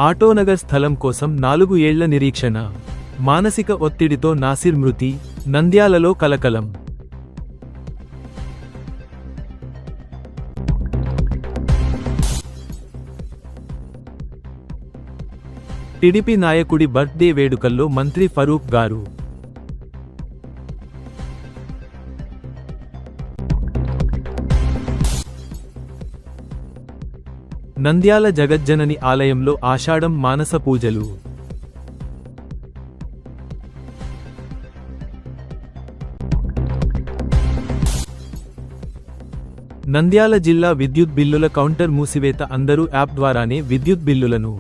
ఆటోనగర్ స్థలం కోసం 4 ఏళ్ల నిరీక్షణ. మానసిక ఒత్తిడితో నాసిర్ మృతి. నంద్యాలలో కలకలం. టీడీపీ నాయకుడి బర్త్డే వేడుకల్లో మంత్రి ఫరూక్ గారు. నంద్యాల జగజ్జనని ఆలయంలో ఆషాఢం మానస పూజలు. నంద్యాల జిల్లా విద్యుత్ బిల్లుల కౌంటర్ మూసివేత. అందరూ యాప్ ద్వారానే విద్యుత్ బిల్లులను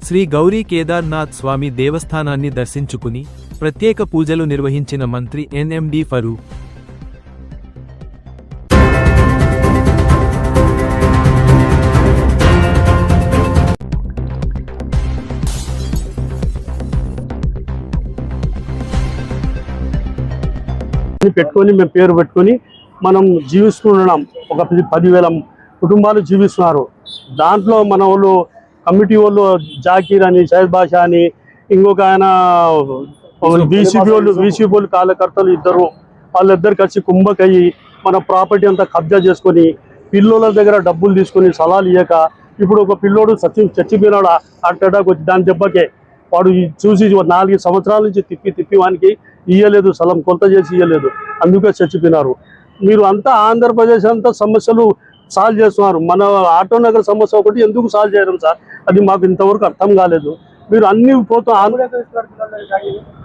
శ్రీ గౌరీ కేదార్నాథ్ స్వామి దేవస్థానాన్ని దర్శించుకుని ప్రత్యేక పూజలు నిర్వహించిన మంత్రి ఎన్ఎండి ఫరూక్. పెట్టుకొని మేము పేరు పెట్టుకొని మనం జీవిస్తున్నాం. ఒక 10,000 కుటుంబాలు జీవిస్తున్నారు. దాంట్లో మన వాళ్ళు కమిటీ వాళ్ళు జాకీర్ అని, షహద్ బాషా అని, ఇంకొక ఆయన బీసీపీ వాళ్ళు కార్యకర్తలు ఇద్దరు, వాళ్ళిద్దరు కలిసి కుంభకయ్యి మన ప్రాపర్టీ అంతా కబ్జా చేసుకొని పిల్లోల దగ్గర డబ్బులు తీసుకొని సలాలు ఇయ్యక ఇప్పుడు ఒక పిల్లోడు చచ్చిపోయినాడు. హార్ట్ అటాక్ వచ్చి దాని దెబ్బకే వాడు చూసి 4 సంవత్సరాల నుంచి తిప్పి వానికి ఇయ్యలేదు, స్థలం కొలత చేసి ఇయ్యలేదు, అందుకే చచ్చిపోయినారు. మీరు అంతా ఆంధ్రప్రదేశ్ అంతా సమస్యలు సాల్వ్ చేస్తున్నారు. మన ఆటోనగర్ సమస్య ఒకటి ఎందుకు సాల్వ్ చేయడం సార్, అది మాకు ఇంతవరకు అర్థం కాలేదు. మీరు అన్ని పోతూ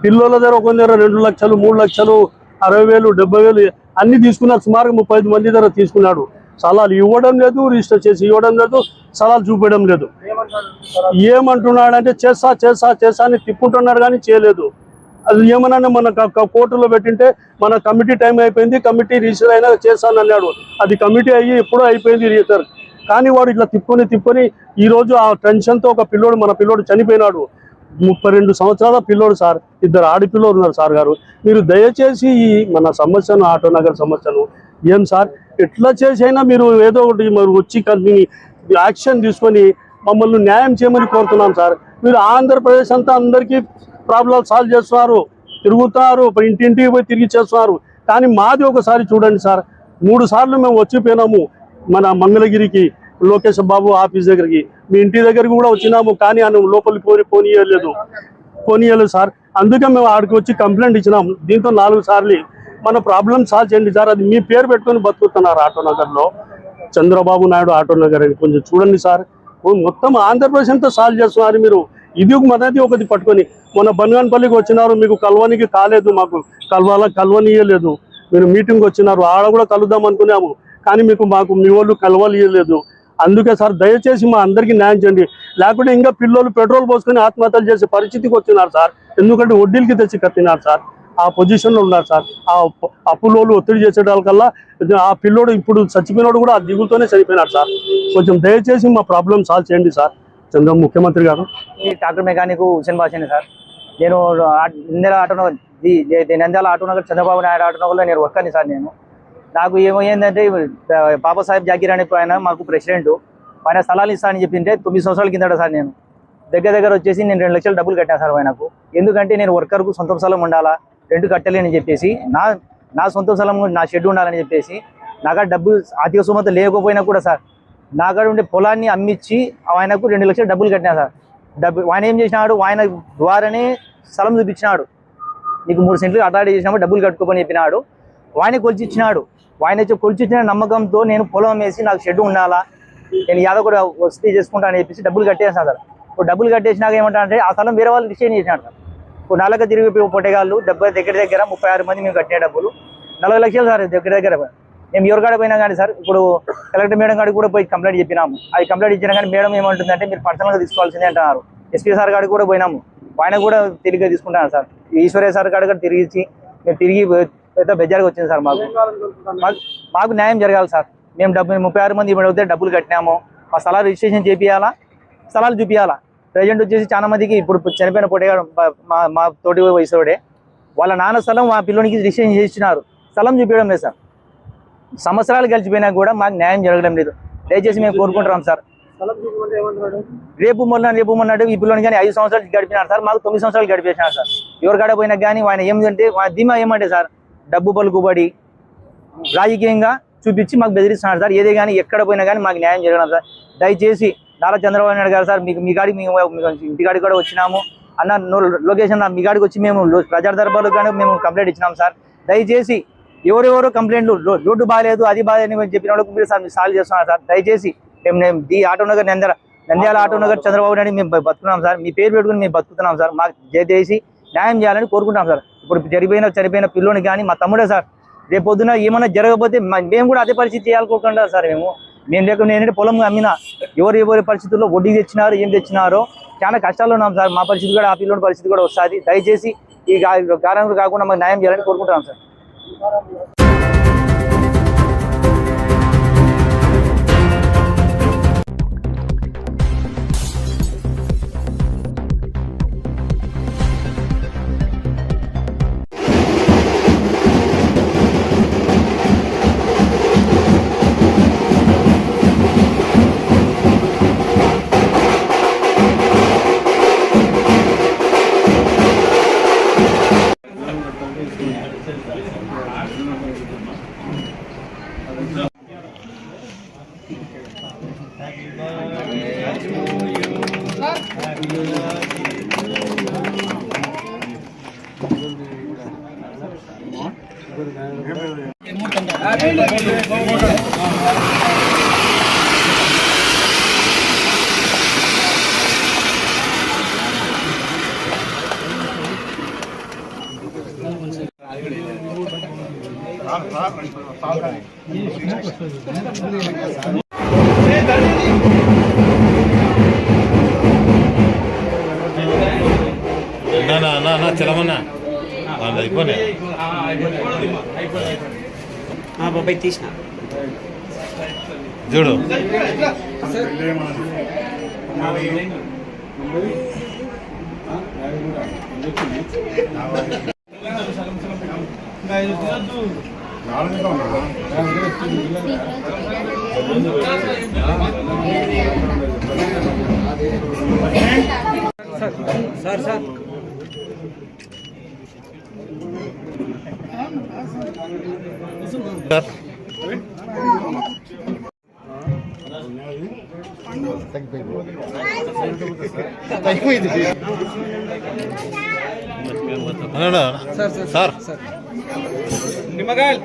పిల్లల దగ్గర ఒక దగ్గర 2 లక్షలు, 3 లక్షలు, 60,000, 70,000 అన్ని తీసుకున్నారు. సుమారుగా 35 మంది దగ్గర తీసుకున్నాడు. స్థలాలు ఇవ్వడం లేదు, రిజిస్టర్ చేసి ఇవ్వడం లేదు, స్థలాలు చూపించడం లేదు. ఏమంటున్నాడంటే చేస్తా అని తిప్పుంటున్నాడు కానీ చేయలేదు. అది ఏమన్నా మన కోర్టులో పెట్టింటే మన కమిటీ టైం అయిపోయింది, కమిటీ రిజిస్టర్ అయినా చేస్తాను అన్నాడు. అది కమిటీ అయ్యి ఎప్పుడో అయిపోయింది రిజిస్టర్. కానీ వాడు ఇట్లా తిప్పుకొని ఈరోజు ఆ టెన్షన్తో ఒక పిల్లోడు, మన పిల్లోడు చనిపోయినాడు. 32 సంవత్సరాల పిల్లోడు సార్, 2 ఆడపిల్లోడు ఉన్నారు సార్ గారు. మీరు దయచేసి ఈ మన సమస్యను, ఆటోనగర్ సమస్యను ఏం సార్ ఎట్లా చేసైనా మీరు ఏదో ఒకటి మరి వచ్చి యాక్షన్ తీసుకొని మమ్మల్ని న్యాయం చేయమని కోరుతున్నాం సార్. మీరు ఆంధ్రప్రదేశ్ అంతా అందరికీ ప్రాబ్లమ్స్ సాల్వ్ చేస్తున్నారు, తిరుగుతున్నారు, ఇంటింటికి పోయి తిరిగి చేస్తున్నారు. కానీ మాది ఒకసారి చూడండి సార్. 3 సార్లు మేము వచ్చిపోయినాము మన మంగళగిరికి, లోకేష్ బాబు ఆఫీస్ దగ్గరికి, మీ ఇంటి దగ్గరికి కూడా వచ్చినాము. కానీ ఆయన లోపలికి పోనీయలేదు సార్. అందుకే మేము ఆడికి వచ్చి కంప్లైంట్ ఇచ్చినాము. దీంతో 4 సార్లు మన ప్రాబ్లం సాల్వ్ చేయండి సార్. అది మీ పేరు పెట్టుకొని బతుకుతున్నారు ఆటోనగర్లో, చంద్రబాబు నాయుడు ఆటోనగర్ అని. కొంచెం చూడండి సార్. మొత్తం ఆంధ్రప్రదేశ్ అంతా సాల్వ్ చేస్తున్నారు మీరు. ఇది మనది ఒకటి పట్టుకొని మన బన్గాన్పల్లికి వచ్చినారు, మీకు కలవనికి కాలేదు, మాకు కలవనియలేదు. మీరు మీటింగ్ వచ్చినారు, ఆడ కూడా కలుద్దాం అనుకున్నాము, కానీ మాకు మీ వాళ్ళు కలవలేదు. అందుకే సార్ దయచేసి మా అందరికీ న్యాయం చేయండి. లేకుంటే ఇంకా పిల్లలు పెట్రోల్ పోసుకొని ఆత్మహత్యలు చేసే పరిస్థితికి వచ్చినారు సార్. ఎందుకంటే వడ్డీలకి తెచ్చి కట్టినారు సార్. ఆ పొజిషన్లో ఉన్నారు సార్. ఆ అప్పులోళ్ళు ఒత్తిడి చేసేటానికల్లా ఆ పిల్లోడు ఇప్పుడు చచ్చిపోయినోడు కూడా ఆ దిగులతోనే చనిపోయినాడు సార్. కొంచెం దయచేసి మా ప్రాబ్లం సాల్వ్ చేయండి సార్. ముఖ్యమంత్రి గారు. ట్రాక్టర్ మెకానిక్ హుసేన్ బాషాని సార్. నేను నంద్యాల ఆటోనగర్ చంద్రబాబు నాయుడు ఆటోనగర్లో నేను వర్కర్ని సార్. నాకు ఏమైందంటే బాబాసాహెబ్ జాకీర్ అనే ఆయన మాకు ప్రెసిడెంట్, ఆయన స్థలాలు ఇస్తానని చెప్పింటే 9 సంవత్సరాల కిందట సార్ నేను దగ్గర వచ్చేసి నేను 2 లక్షలు డబ్బులు కట్టాను సార్ ఆయనకు. ఎందుకంటే నేను వర్కర్కు సొంత స్థలం ఉండాలా, రెంట్ కట్టలేని చెప్పేసి, నా సొంత స్థలం, నా షెడ్ ఉండాలని చెప్పేసి, నాకు డబ్బులు ఆర్థిక సుమత లేకపోయినా కూడా సార్ నాకాడ ఉండే పొలాన్ని అమ్మించి ఆయనకు 2 లక్షలు డబ్బులు కట్టినా సార్. ఆయన ఏం చేసినాడు, ఆయన ద్వారానే స్థలం చూపించినాడు. నీకు 3 సెంట్లు అటాడి చేసినప్పుడు డబ్బులు కట్టుకోమని చెప్పినాడు. ఆయన కొలిచిచ్చినాడు. ఆయన కొలిచిచ్చిన నమ్మకంతో నేను పొలం వేసి నాకు షెడ్ ఉండాలా, నేను యాదో కూడా వసతి చేసుకుంటానని చెప్పేసి డబ్బులు కట్టేసాను సార్. ఇప్పుడు డబ్బులు కట్టేసినాక ఏమంటారంటే ఆ స్థలం వేరే వాళ్ళు రిజిస్టర్ చేసినాడు సార్. ఇప్పుడు 4 తిరిగి పొట్టేగాళ్ళు దగ్గర 36 మంది మేము కట్టిన డబ్బులు 40 లక్షలు సార్ దగ్గర. మేము ఎవరి కాడ పోయినా కానీ సార్, ఇప్పుడు కలెక్టర్ మేడం కాడికి కూడా పోయి కంప్లైంట్ చెప్పినాము. అది కంప్లైంట్ ఇచ్చినా కానీ మేడం ఏమంటుందంటే మీరు పర్సనల్గా తీసుకోవాల్సిందే అంటున్నారు. ఎస్పీ సార్ కాడికి కూడా పోయినాము, ఆయన కూడా తిరిగి తీసుకుంటున్నారు సార్. ఈశ్వర్య సార్ కాడ కూడా మేము తిరిగి పెద్ద బెజార్గా వచ్చింది సార్. మాకు న్యాయం జరగాలి సార్. మేము 36 మంది ఇవ్వడం డబ్బులు కట్టినాము. ఆ స్థలాలు రిజిస్ట్రేషన్ చేపియాలా, స్థలాలు చూపించాలా. ప్రజెంట్ వచ్చేసి చాలా మందికి ఇప్పుడు చనిపోయిన పొట్టేగాడు మా తోటి వయసుడే వాళ్ళ నాన్న స్థలం మా పిల్లోనికి రిజిస్ట్రేషన్ చేసినారు. స్థలం చూపించడం లేదు సార్. సంవత్సరాలు గడిచిపోయినా కూడా మాకు న్యాయం జరగడం లేదు. దయచేసి మేము కోరుకుంటున్నాం సార్. రేపు మొన్నట్టు ఈ పిల్లలు కానీ 5 సంవత్సరాలు గడిపినారు సార్, మాకు 9 సంవత్సరాలు గడిపేసినారు సార్. ఎవరు కాడ పోయినా కానీ ఆయన ఏమిటంటే ధీమా ఏమంటే సార్, డబ్బు పలుకుబడి రాజకీయంగా చూపించి మాకు బెదిరిస్తున్నారు సార్. ఏదే కానీ ఎక్కడ పోయినా కానీ మాకు న్యాయం జరగడం సార్. దయచేసి నారా చంద్రబాబు నాయుడు గారు సార్, మీ కాడికి మేము ఇంటికాడికి కూడా వచ్చినాము అన్న లొకేషన్ మీ కాడికి వచ్చి మేము ప్రజా దర్బార్లో కానీ మేము కంప్లైంట్ ఇచ్చినాం సార్. దయచేసి ఎవరెవరో కంప్లైంట్లు రోడ్డు బాగాలేదు అది బాగాలేదు అని చెప్పిన వాళ్ళకి మీరు సార్ మీరు సాల్వ్ చేస్తున్నారు సార్. దయచేసి మేము ఈ ఆటోనగర్ నంద్యాల ఆటోనగర్ చంద్రబాబు నాయుడు మేము బతుకున్నాం సార్. మీ పేరు పెట్టుకుని మేము బతుకుతున్నాం సార్. మాకు దయచేసి న్యాయం చేయాలని కోరుకుంటాం సార్. ఇప్పుడు చనిపోయిన పిల్లోని కానీ మా తమ్ముడే సార్. రేపు పొద్దున ఏమైనా జరగకపోతే మేము కూడా అదే పరిస్థితి చేయాలనుకోకుండా సార్. మేము లేకుండా నేనంటే పొలం అమ్మినా ఎవరి పరిస్థితుల్లో వడ్డీ తెచ్చినారో ఏం తెచ్చినారో చాలా కష్టాలు ఉన్నాం సార్. మా పరిస్థితి కూడా ఆ పిల్లోని పరిస్థితి కూడా వస్తుంది. దయచేసి ఈ కారణాలు కాకుండా మాకు న్యాయం చేయాలని కోరుకుంటున్నాం సార్. చలమన్నా అయిపోయి బాబాయ్ తీసిన చూడు సార్ సార్ సార్ నిమ్మకాయలు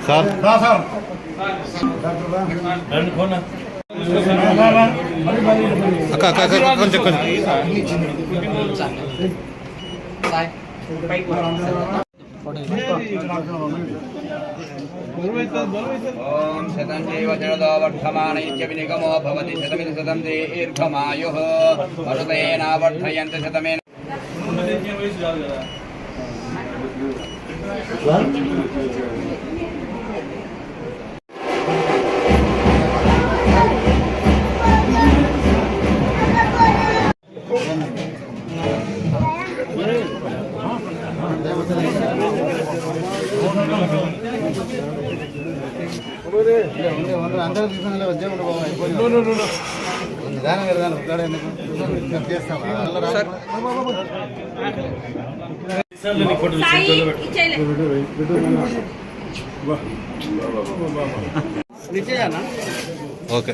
సార్ అక్క అక్క అక్క కొంచెం ఓం శతం చైవ జడదో వర్ధమాన ఇత్యవినిగమో భవతి శతమితి శతం దీర్ఘమాయుః మరుతేనావర్ధయంతి శతమేన అందరూ తీసుకుని వచ్చే నిదానం చేస్తాం ఓకే.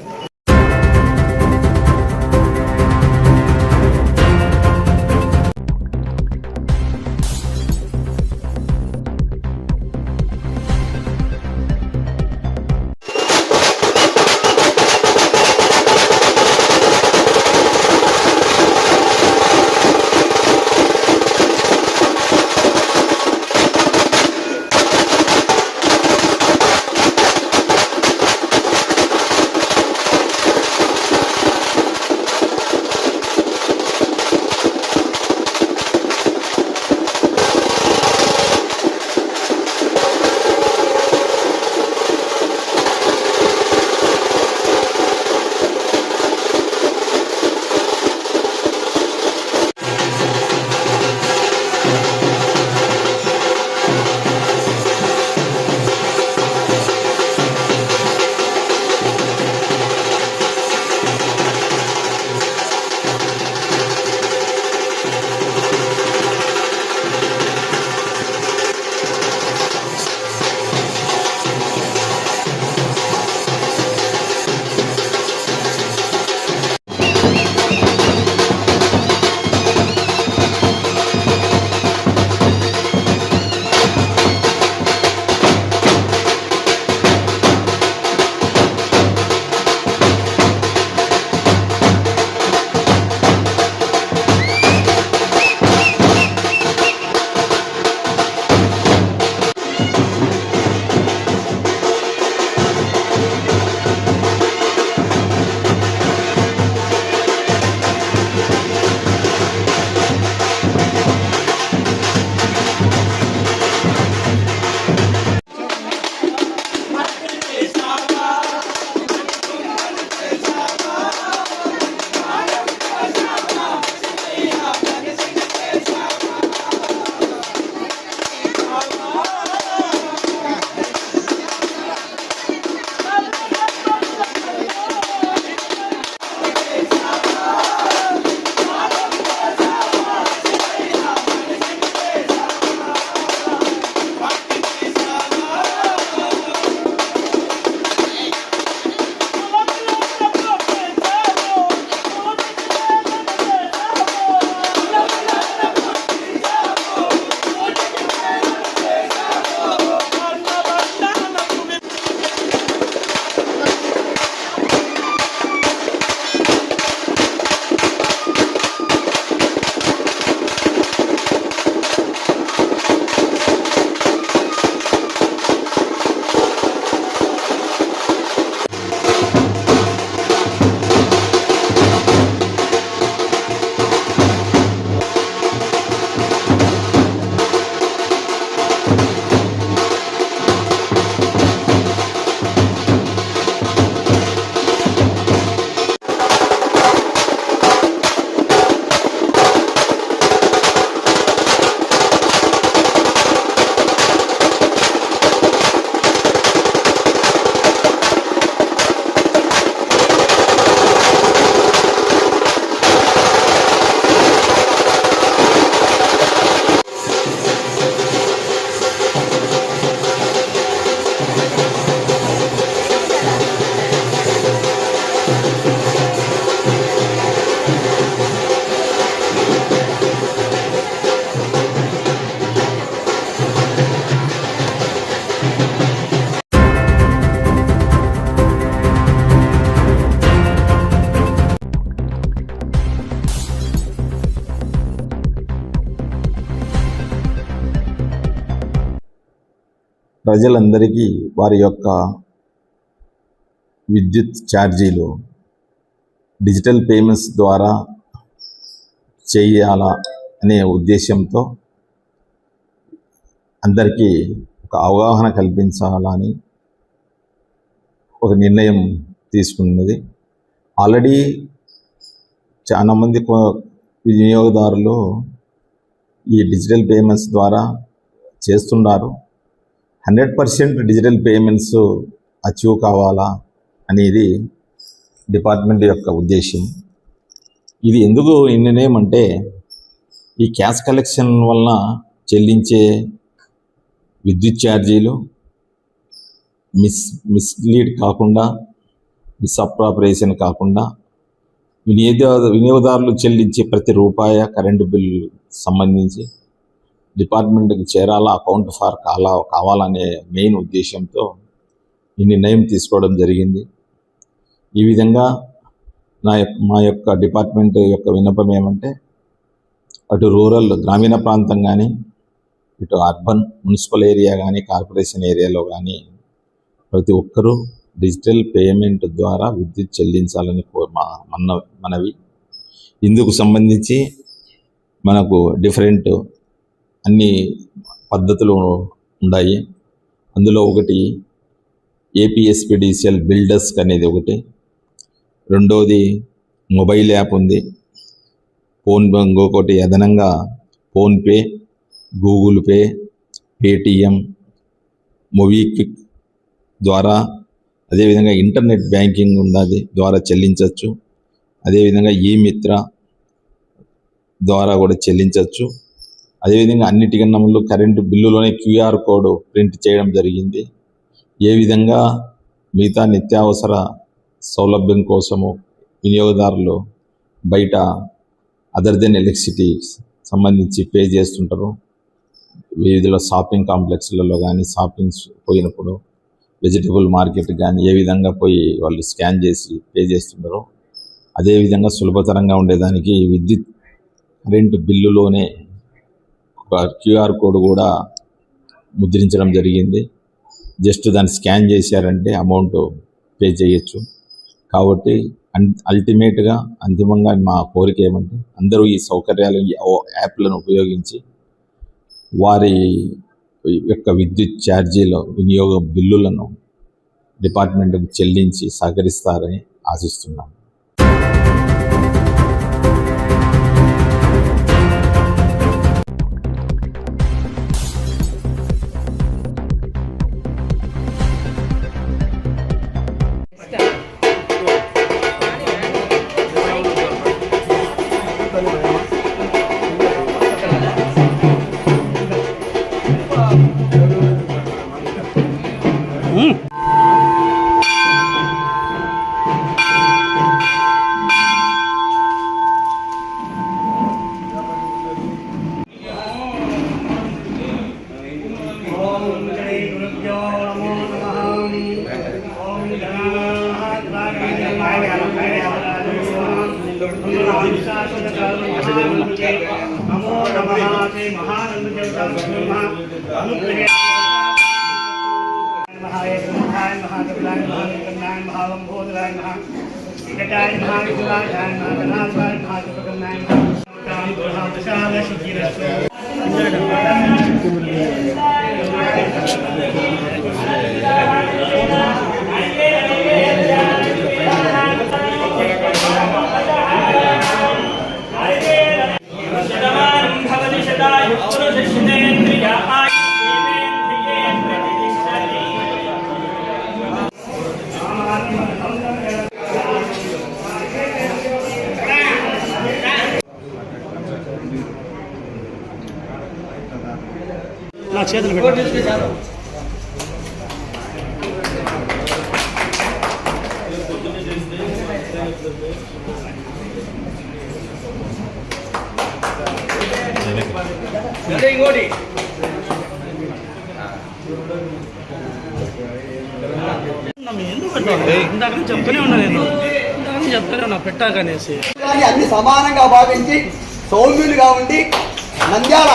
ప్రజలందరికీ వారి యొక్క విద్యుత్ ఛార్జీలు డిజిటల్ పేమెంట్స్ ద్వారా చేయాలా అనే ఉద్దేశంతో అందరికీ ఒక అవగాహన కల్పించాలని ఒక నిర్ణయం తీసుకున్నది. ఆల్రెడీ చాలామంది వినియోగదారులు ఈ డిజిటల్ పేమెంట్స్ ద్వారా చేస్తున్నారు. 100% డిజిటల్ పేమెంట్స్ అచీవ్ కావాలా అనేది డిపార్ట్మెంట్ యొక్క ఉద్దేశం. ఇది ఎందుకు నిర్ణయం అంటే ఈ క్యాష్ కలెక్షన్ వలన చెల్లించే విద్యుత్ ఛార్జీలు మిస్లీడ్ కాకుండా, మిస్అప్రాపరేషన్ కాకుండా వినియోగదారులు చెల్లించే ప్రతి రూపాయి కరెంటు బిల్లు సంబంధించి డిపార్ట్మెంట్కి చేరాలా, అకౌంట్ ఫార్ కావాలనే మెయిన్ ఉద్దేశంతో ఈ నిర్ణయం తీసుకోవడం జరిగింది. ఈ విధంగా మా యొక్క డిపార్ట్మెంట్ యొక్క విన్నపం ఏమంటే అటు రూరల్ గ్రామీణ ప్రాంతం కానీ, ఇటు అర్బన్ మున్సిపల్ ఏరియా కానీ, కార్పొరేషన్ ఏరియాలో కానీ ప్రతి ఒక్కరూ డిజిటల్ పేమెంట్ ద్వారా విద్యుత్ చెల్లించాలని మనవి. ఇందుకు సంబంధించి మనకు డిఫరెంట్ అన్ని పద్ధతులు ఉన్నాయి. అందులో ఒకటి ఏపీఎస్పీడీసీఎల్ బిల్డర్స్క్ అనేది ఒకటి, రెండోది మొబైల్ యాప్ ఉంది, ఇంకొకటి అదనంగా PhonePe, Google pay, Paytm, MobiKwik ద్వారా, అదేవిధంగా ఇంటర్నెట్ బ్యాంకింగ్ ఉన్నది ద్వారా చెల్లించవచ్చు. అదేవిధంగా ఈ-మిత్ర ద్వారా కూడా చెల్లించవచ్చు. అదేవిధంగా అన్నిటికన్నా ముందు కరెంటు బిల్లులోనే QR కోడ్ ప్రింట్ చేయడం జరిగింది. ఏ విధంగా మిగతా నిత్యావసర సౌలభ్యం కోసము వినియోగదారులు బయట అదర్ దెన్ ఎలక్ట్రిసిటీ సంబంధించి పే చేస్తుంటారు, వివిధ షాపింగ్ కాంప్లెక్స్లలో కానీ, షాపింగ్స్ పోయినప్పుడు వెజిటబుల్ మార్కెట్ కానీ ఏ విధంగా పోయి వాళ్ళు స్కాన్ చేసి పే చేస్తుంటారో అదేవిధంగా సులభతరంగా ఉండేదానికి విద్యుత్ కరెంటు బిల్లులోనే ఒక QR కోడ్ కూడా ముద్రించడం జరిగింది. జస్ట్ దాన్ని స్కాన్ చేశారంటే అమౌంట్ పే చేయొచ్చు. కాబట్టి అల్టిమేట్గా అంతిమంగా మా కోరిక ఏమంటే అందరూ ఈ సౌకర్యాలు, ఈ యాప్లను ఉపయోగించి వారి యొక్క విద్యుత్ ఛార్జీల వినియోగ బిల్లులను డిపార్ట్మెంట్కు చెల్లించి సహకరిస్తారని ఆశిస్తున్నాం. నా చేతులు పెట్టు. ఇంకోటి చెప్తూనే ఉన్నా నేను చెప్తూనే ఉన్నా పెట్టాకనేసి అన్ని సమానంగా భావించి సౌమ్యులుగా ఉండి నంద్యాల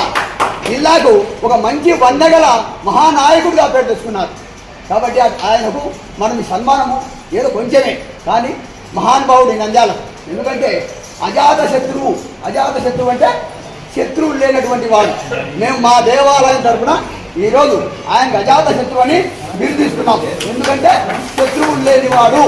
జిల్లాకు ఒక మంచి వందగల మహానాయకుడిగా పేరు తెచ్చుకున్నారు. కాబట్టి ఆయనకు మనం సన్మానము ఏదో కొంచెమే కానీ మహానుభావుడు నంద్యాల. ఎందుకంటే అజాత శత్రువు అంటే శత్రువులు లేనటువంటి వాడు. మేము మా దేవాలయం తరఫున ఈరోజు ఆయనకు అజాత శత్రువు అని బిరుదిస్తున్నాం. ఎందుకంటే శత్రువులు లేనివాడు.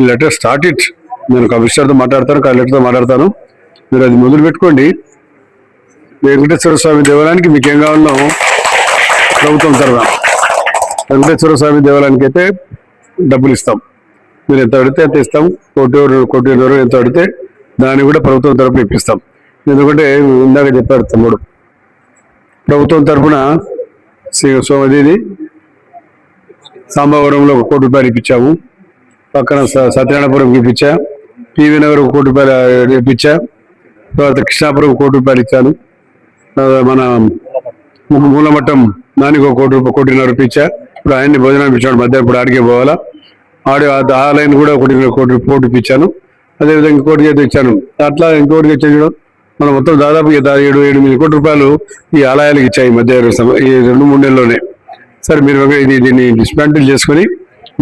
Letter start it. నేను కమిషనర్తో మాట్లాడతాను, కలెక్టర్తో మాట్లాడతాను. మీరు అది మొదలు పెట్టుకోండి. వెంకటేశ్వర స్వామి దేవాలయానికి మీకు ఏం కావాలో ప్రభుత్వం తరఫున వెంకటేశ్వర స్వామి దేవాలయానికి అయితే డబ్బులు ఇస్తాం. మీరు ఎంత అడిగితే ఎంత ఇస్తాం. కోటి ఎంత అడిగితే దాన్ని కూడా ప్రభుత్వం తరఫున ఇప్పిస్తాం. ఎందుకంటే ఇందాక చెప్పారు తమ్ముడు, ప్రభుత్వం తరఫున సోమదేవి సాంబవరంలో 1 కోటి రూపాయలు ఇప్పించాము. పక్కన సత్యనారాయణపురం ఇప్పించా. పివి నగర్ 1 కోటి రూపాయలు ఇప్పించా. తర్వాత కృష్ణాపురం 1 కోటి రూపాయలు ఇచ్చాను. మన మూలమట్టం దానికి 1 కోటిన్నర ఇప్పించా. ఇప్పుడు ఆయన్ని భోజనం ఇచ్చాడు. మధ్య ఇప్పుడు ఆడికే పోవాలా. ఆ లైన్ కూడా 1 కోటి ఇప్పించాను. అదేవిధంగా ఇంకోటికి అయితే ఇచ్చాను. అట్లా ఇంకోటికి ఇచ్చాను. మనం మొత్తం దాదాపు 7-8 కోట్ల రూపాయలు ఈ ఆలయాలకు ఇచ్చాయి ఈ మధ్య ఈ 2-3 నెలల్లోనే. సరే మీరు దీన్ని డిస్మాంటిల్ చేసుకొని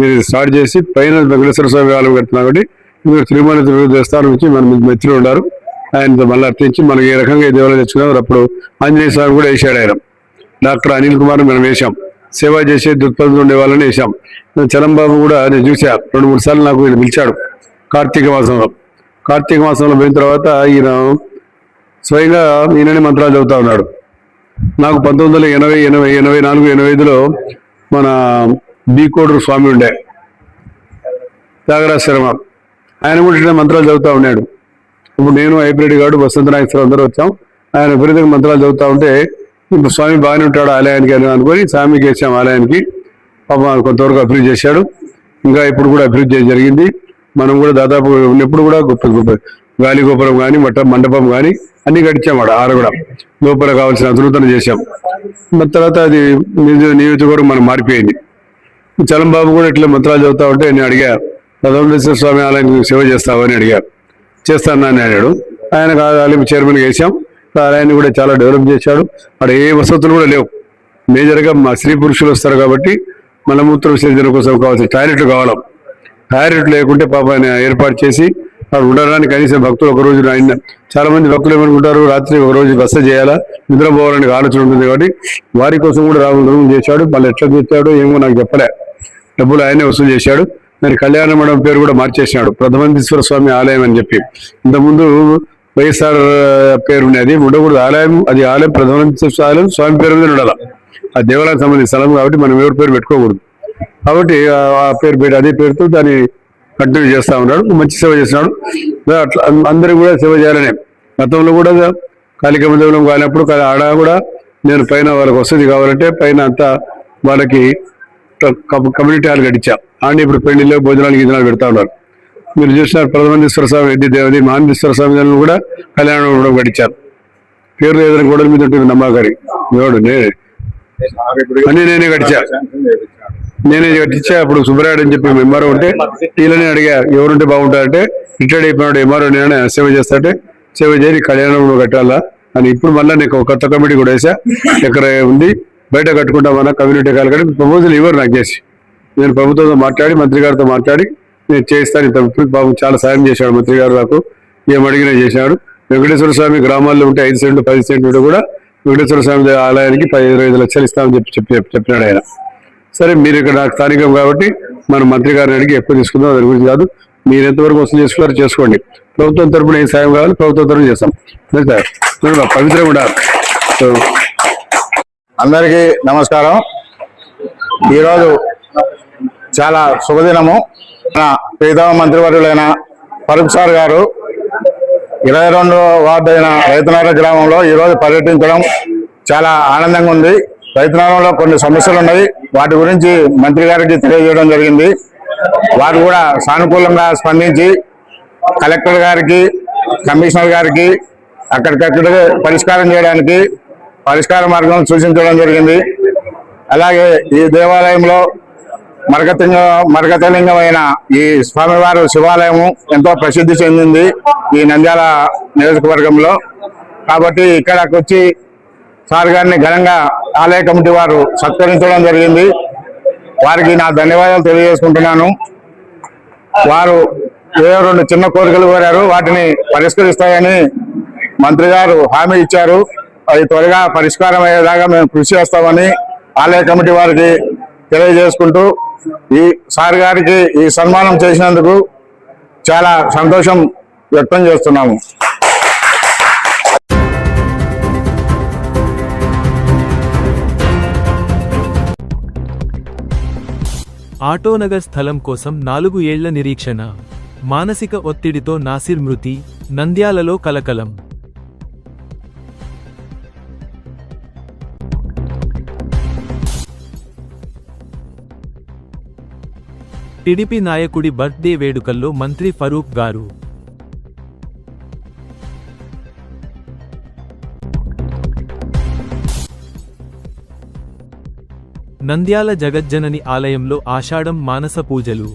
మీరు స్టార్ట్ చేసి పైన వెంకటేశ్వర స్వామి ఆలయం కడుతున్నాం. కాబట్టి మీరు తిరుమల దేవస్థానం నుంచి మన మిత్రులు ఉన్నారు. ఆయనతో మళ్ళీ అర్థించి మనకి ఏ రకంగా ఈ దేవాలయం తెచ్చుకున్నాం. అప్పుడు ఆంజనేయ స్వామి కూడా వేసాడు. ఆయన డాక్టర్ అనిల్ కుమార్ మనం వేసాం. సేవ చేసే దృక్పథం ఉండే వాళ్ళని వేసాం. చలంబాబు కూడా నేను చూసా 2-3 సార్లు నాకు ఈయన పిలిచాడు కార్తీక మాసంలో పోయిన తర్వాత ఈయన స్వయంగా ఈయననే మంత్రాలు చదువుతా ఉన్నాడు. నాకు 1980, 84, 85లో మన బీకోడూరు స్వామి ఉండే త్యాగరాజ శర్మ, ఆయన కూడా ఇట్లా మంత్రాలు చదువుతూ ఉన్నాడు. ఇప్పుడు నేను హైబ్రిడ్ గాడు వసంత నాయకులు అందరూ వచ్చాం. ఆయన విపరీతంగా మంత్రాలు చదువుతూ ఉంటే ఇప్పుడు స్వామి బాగానే ఉంటాడు ఆలయానికి అని అనుకొని స్వామికి వేసాం. ఆలయానికి కొంతవరకు అభివృద్ధి చేశాడు. ఇంకా ఇప్పుడు కూడా అభివృద్ధి చేయడం జరిగింది. మనం కూడా దాదాపు ఉన్నప్పుడు కూడా గొప్ప గాలి గోపురం కానీ మండపం కానీ అన్ని కట్టించామాట. కూడా లోపల కావాల్సిన అభివృద్ధి చేశాం. తర్వాత అది నియోజకవర్గం మనం మారిపోయింది. చలంబాబు కూడా ఇట్లా మంత్రాలు చదువుతా ఉంటే నేను అడిగా, వెంకటేశ్వర స్వామి ఆలయానికి సేవ చేస్తావని అడిగా. చేస్తానని అన్నాడు. ఆయన ఆలయం చైర్మన్గా వేసాం. ఆలయాన్ని కూడా చాలా డెవలప్ చేశాడు. అక్కడ ఏ వసతులు కూడా లేవు. మేజర్గా మా స్త్రీ పురుషులు వస్తారు కాబట్టి మలమూత్ర విసర్జన కోసం కావాల్సిన టాయిలెట్లు కావాలి. టాయిలెట్ లేకుంటే పాప ఆయన ఏర్పాటు చేసి అక్కడ ఉండడానికి కనీసం భక్తులు ఒకరోజు ఆయన చాలా మంది భక్తులు ఏమనుకుంటారు, రాత్రి ఒకరోజు బస చేయాలా, నిద్రపోవాలని ఆలోచన ఉంటుంది. కాబట్టి వారి కోసం కూడా రాహుల్ చేశాడు. మళ్ళీ ఎట్లా చేశాడు ఏమో నాకు చెప్పలే. డబ్బులు ఆయనే వసూలు చేశాడు. మరి కళ్యాణ మండపం పేరు కూడా మార్చేసినాడు, ప్రథమంతీశ్వర స్వామి ఆలయం అని చెప్పి. ఇంతకుముందు వైఎస్ఆర్ పేరు ఉండేది, ఉండకూడదు ఆలయం. అది ఆలయం ప్రథమంతీశ్వర ఆలయం, స్వామి పేరు మీద ఉండాలి. ఆ దేవాలయం సంబంధించిన స్థలం కాబట్టి మనం ఎవరి పేరు పెట్టుకోకూడదు. కాబట్టి ఆ పేరు పెట్టి అదే పేరుతో దాన్ని కంటిన్యూ చేస్తూ ఉన్నాడు. మంచి సేవ చేస్తున్నాడు. అట్లా అందరూ కూడా సేవ చేయాలనే గతంలో కూడా కాళికమ్మ దేవాలయం కాలినప్పుడు ఆడ కూడా నేను పైన వాళ్ళకి వసతి కావాలంటే పైన అంతా వాళ్ళకి కమ్యూనిటీ హాల్ కట్టించా. ఆండి ఇప్పుడు పెళ్లిలో భోజనాలు గిజనాలు పెడతా ఉన్నారు. మీరు చూసిన ప్రథమంతీశ్వర స్వామి ఎడ్డి దేవది మహానందేశ్వర స్వామి దేవాలయం కూడా కళ్యాణం కట్టించారు. పేరు ఏదైనా గోడల మీద ఉంటుంది నమ్మకారి దేవుడు నేనే కట్టించా. నేనే కట్టించా. అప్పుడు సుబ్బరాయుడు అని చెప్పి ఎంఆర్ఓ ఉంటే వీళ్ళని అడిగా ఎవరుంటే బాగుంటారంటే రిటైర్డ్ అయిపోయినాడు ఎంఆర్ఓ నేను సేవ చేస్తాంటే సేవ చేసి కళ్యాణంలో కట్టాలా అని. ఇప్పుడు మళ్ళీ నీకు ఒక కొత్త కమిటీ కూడా వేసా. ఎక్కడ ఉంది బయట కట్టుకుంటామన్నా కమ్యూనిటీ హాల్ కానీ ప్రపోజల్ ఇవ్వరు నాకు చేసి. నేను ప్రభుత్వంతో మాట్లాడి మంత్రి గారితో మాట్లాడి నేను చేస్తాను. ఇంత బాబు చాలా సాయం చేశాడు మంత్రి గారు. నాకు ఏం అడిగినా చేశాడు. వెంకటేశ్వర స్వామి గ్రామాల్లో ఉంటే 5 సెంట్లు 10 సెంట్లు కూడా వెంకటేశ్వర స్వామి ఆలయానికి 25 లక్షలు ఇస్తామని చెప్పినాడు ఆయన. సరే మీరు ఇక్కడ నాకు స్థానికం కాబట్టి మనం మంత్రి గారిని అడిగి ఎక్కువ తీసుకుందాం, దాని గురించి కాదు. మీరు ఎంతవరకు వసూలు చేసుకున్నారో చేసుకోండి. ప్రభుత్వం తరపున ఏం సాయం కావాలి ప్రభుత్వం తరపున చేస్తాం. పవిత్రంగా ఉండాలి. అందరికీ నమస్కారం. ఈరోజు చాలా శుభదినము. మన ప్రీతమ మంత్రివర్యులైన ఫరూక్ సార్ గారు 22వ వార్డు అయిన రైతునగర్ గ్రామంలో ఈరోజు పర్యటించడం చాలా ఆనందంగా ఉంది. రైతునగరంలో కొన్ని సమస్యలు ఉన్నాయి, వాటి గురించి మంత్రి గారికి తెలియజేయడం జరిగింది. వారు కూడా సానుకూలంగా స్పందించి కలెక్టర్ గారికి, కమిషనర్ గారికి అక్కడికక్కడ పరిష్కారం చేయడానికి పరిష్కార మార్గం సూచించడం జరిగింది. అలాగే ఈ దేవాలయంలో మరకతలింగమైన ఈ స్వామివారు శివాలయము ఎంతో ప్రసిద్ధి చెందింది ఈ నంద్యాల నియోజకవర్గంలో. కాబట్టి ఇక్కడికి వచ్చి సార్ గారిని ఘనంగా ఆలయ కమిటీ వారు సత్కరించడం జరిగింది. వారికి నా ధన్యవాదాలు తెలియజేసుకుంటున్నాను. వారు ఏదో 2 చిన్న కోరికలు కోరారు, వాటిని పరిష్కరిస్తాయని మంత్రి గారు హామీ ఇచ్చారు. అవి త్వరగా పరిష్కారం అయ్యేదాకా మేము కృషి చేస్తామని ఆలయ కమిటీ వారికి తెలియజేసుకుంటూ ఈ సార్ గారికి ఈ సన్మానం చేసినందుకు చాలా సంతోషం వ్యక్తం చేస్తున్నాము. ఆటోనగర్ స్థలం కోసం 4 ఏళ్ల నిరీక్షణ, మానసిక ఒత్తిడితో నాసిర్ మృతి, నంద్యాలలో కలకలం. టీడీపీ నాయకుడి బర్త్డే వేడుకల్లో మంత్రి ఫరూక్ గారు. నంద్యాల జగజ్జనని ఆలయంలో ఆషాఢం మానస పూజలు.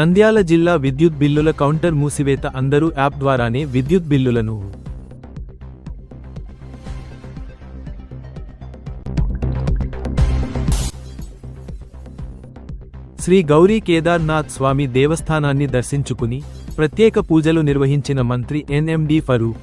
నంద్యాల జిల్లా విద్యుత్ బిల్లుల కౌంటర్ మూసివేత, అందరూ యాప్ ద్వారానే విద్యుత్ బిల్లులను శ్రీ గౌరీ కేదార్నాథ్ స్వామి దేవస్థానాన్ని దర్శించుకుని ప్రత్యేక పూజలు నిర్వహించిన మంత్రి ఎన్ఎండి ఫరూక్.